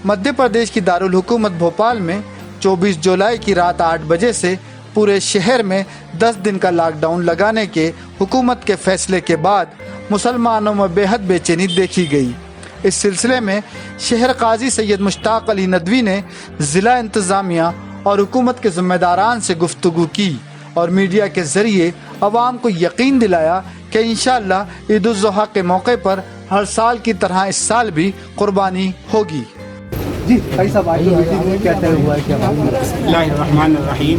मध्य प्रदेश की दारुल हुकूमत भोपाल में 24 जुलाई की रात 8 बजे से पूरे शहर में 10 दिन का लॉकडाउन लगाने के हुकूमत के फैसले के बाद मुसलमानों में बेहद बेचैनी देखी गई। इस सिलसिले में शहर काजी सैयद मुश्ताक अली नदवी ने ज़िला इंतज़ामिया और हुकूमत के ज़िम्मेदारान से गुफ्तगू की और मीडिया के ज़रिए अवाम को यकीन दिलाया कि इंशाअल्लाह ईद उल ज़ुहा के मौके पर हर साल की तरह इस साल भी कुर्बानी होगी। जी भाई साहब, आज मीटिंग में क्या तय हुआ है? क्या बिस्मिल्लाहिर्रहमानिर्रहीम।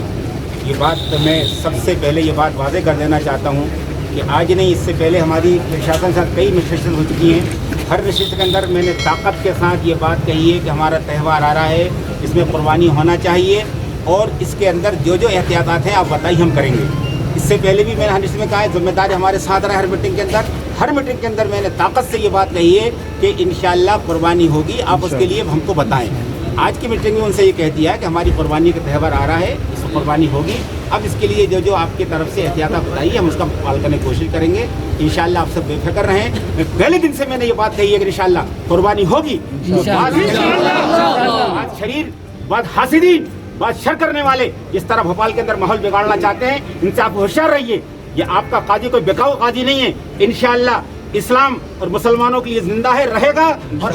ये बात मैं सबसे पहले ये बात वाज़ेह कर देना चाहता हूँ कि आज नहीं, इससे पहले हमारी प्रशासन के साथ कई मिशेशन हो चुकी हैं। हर मिशेशन के अंदर मैंने ताकत के साथ ये बात कही है कि हमारा त्यौहार आ रहा है, इसमें कुर्बानी होना चाहिए और इसके अंदर जो जो एहतियात हैं आप बताइए, हम करेंगे। इससे पहले भी मैंने हर में कहा है, जिम्मेदारी हमारे साथ रहा है। हर मीटिंग के अंदर मैंने ताकत से ये बात कही है कि इंशाअल्लाह कुर्बानी होगी, आप उसके लिए हमको बताएं। आज की मीटिंग में उनसे ये कह दिया कि हमारी कुर्बानी का त्यौहार आ रहा है, इसमें कुर्बानी होगी। अब इसके लिए जो जो आपकी तरफ से एहतियात बताइए, हम उसका पालन करने की कोशिश करेंगे। इंशाअल्लाह आप सब बेफिक्र रहें। मैं पहले दिन से मैंने ये बात कही है कि इंशाअल्लाह कुर्बानी होगी। आज शरीर बात हासिदीन, बात शर करने वाले जिस तरह भोपाल के अंदर माहौल बिगाड़ना चाहते हैं, इनसे आप होशियार रहिए। ये आपका काजी कोई बेकाऊ काजी नहीं है। इंशाअल्लाह इस्लाम और मुसलमानों के लिए जिंदा है, रहेगा। और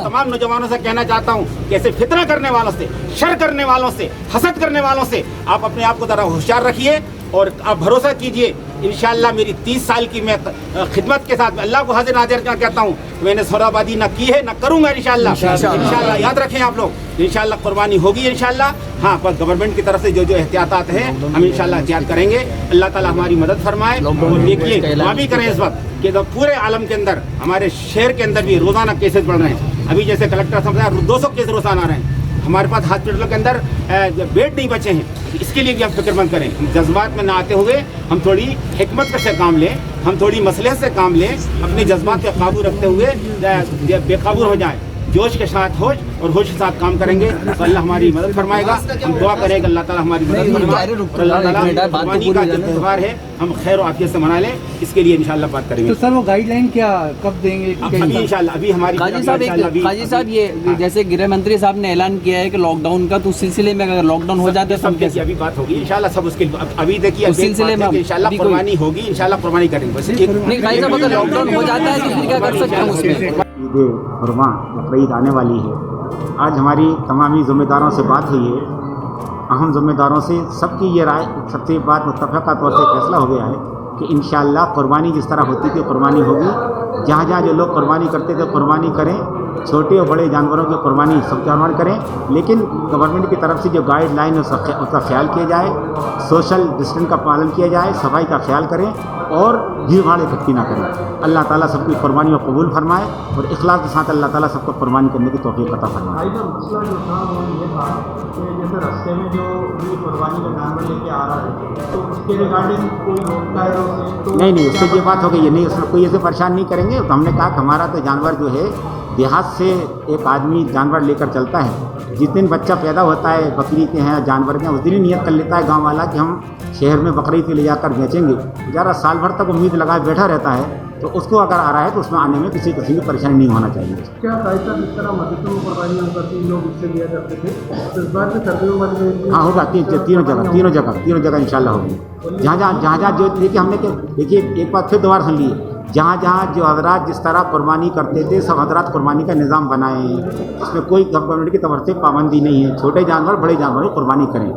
तमाम नौजवानों से कहना चाहता हूँ कि ऐसे फितना करने वालों से, शर करने वालों से, हसद करने वालों से आप अपने आप को जरा होशियार रखिए और आप भरोसा कीजिए। इंशाअल्लाह मेरी 30 साल की मैं खिदमत के साथ अल्लाह को हाजिर नाजिर कहता हूँ, मैंने सौदाबाजी न की है न करूँगा। इंशाअल्लाह याद रखें आप लोग, इंशाअल्लाह कुर्बानी होगी इंशाअल्लाह। हाँ, पर गवर्नमेंट की तरफ से जो जो एहतियात हैं हम इंशाअल्लाह एहतियात करेंगे। अल्लाह ताला हमारी मदद फरमाए। और देखिए दुआ भी करें इस वक्त कि तो पूरे आलम के अंदर, हमारे शहर के अंदर भी रोज़ाना केसेस बढ़ रहे हैं। अभी जैसे कलेक्टर साहब 200 केस रोज़ाना आ रहे हैं। हमारे पास हॉस्पिटलों के अंदर बेड नहीं बचे हैं। इसके लिए भी आप फिक्रमंद करें। हम जज्बात में ना आते हुए हम थोड़ी हिकमत से काम लें, हम थोड़ी मसले से काम लें, अपने जज्बात पे काबू रखते हुए बेकाबू हो जाएं। जोश के साथ होश के साथ काम करेंगे तो अल्लाह हमारी मदद फरमाएगा। हम दुआ करेंगे अल्लाह ताला हमारी मदद फरमाए। अल्लाह ताला कुर्बानी का जो त्यौहार है हम खैर और आफियत से मना लें, इसके लिए इंशाअल्लाह बात करेंगे। तो सर वो गाइडलाइन क्या कब देंगे? अभी इंशाअल्लाह, अभी हमारी काजी साहब ये जैसे गृह मंत्री साहब ने ऐलान किया है कि लॉकडाउन का, तो उस सिलसिले में अगर लॉकडाउन हो जाता है सब कैसे? अभी बात होगी इंशाअल्लाह सब उसके। अभी देखिए उस सिलसिले में इंशाअल्लाह कुर्बानी होगी, इंशाअल्लाह कुर्बानी करेंगे। बस नहीं काजी साहब, अगर लॉकडाउन हो जाता है तो फिर क्या कर सकते हैं उसमें? कुर्बां बकरीद आने वाली है। आज हमारी तमामी ज़िम्मेदारों से बात हुई है, अहम ज़िम्मेदारों से। सबकी ये राय, सबसे बात मुत्तफ़क़ा तौर से फैसला हो गया है कि इंशाअल्लाह कुर्बानी जिस तरह होती थी कुर्बानी होगी। जहाँ जहाँ जो लोग कुर्बानी करते थे कुर्बानी करें, छोटे और बड़े जानवरों की कुर्बानी सब जानवर करें। लेकिन गवर्नमेंट की तरफ से जो गाइडलाइन है उसका ख्याल किया जाए, सोशल डिस्टेंस का पालन किया जाए, सफाई का ख्याल करें और भीड़ भाड़ इकट्ठी ना करें। अल्लाह ताला सबकी कुर्बानी को कबूल फरमाए और इखलास के साथ अल्लाह ताला सबको कुर्बानी करने की तौफीक अता फरमाए। मसला जो था वो ये था कि जैसे रास्ते में जो कुर्बानी का जानवर लेके आ रहा है तो उसके रिगार्डिंग कोई रोकता है तो नहीं, उससे ये बात हो गई है, नहीं उसमें कोई ऐसे परेशान नहीं करेंगे। तो हमने कहा कि हमारा तो जानवर जो है देहात से एक आदमी जानवर लेकर चलता है। जिस दिन बच्चा पैदा होता है बकरी के हैं जानवर के, उस दिन ही नियत कर लेता है गांव वाला कि हम शहर में बकरी के ले जाकर बेचेंगे। ज़रा साल भर तक उम्मीद लगाए बैठा रहता है, तो उसको अगर आ रहा है तो उसमें आने में किसी किस्म की परेशानी नहीं होना चाहिए। क्या ऐसा जिस तरह मदद में कुर्बानी होकर 3 लोग इससे लिया करते थे, तो इस बार से सर्दियों में हाँ होगा, तीनों जगह इंशाल्लाह होगी। जहाँ जो देखिए हमने देखिए एक बात फिर दोबारा सुन ली, जहाँ जो हजरात जिस तरह कुर्बानी करते थे सब हजरात कुर्बानी का निज़ाम बनाए हैं। इसमें कोई गवर्नमेंट की तरफ से पाबंदी नहीं है। छोटे जानवर बड़े जानवर की कुर्बानी करें।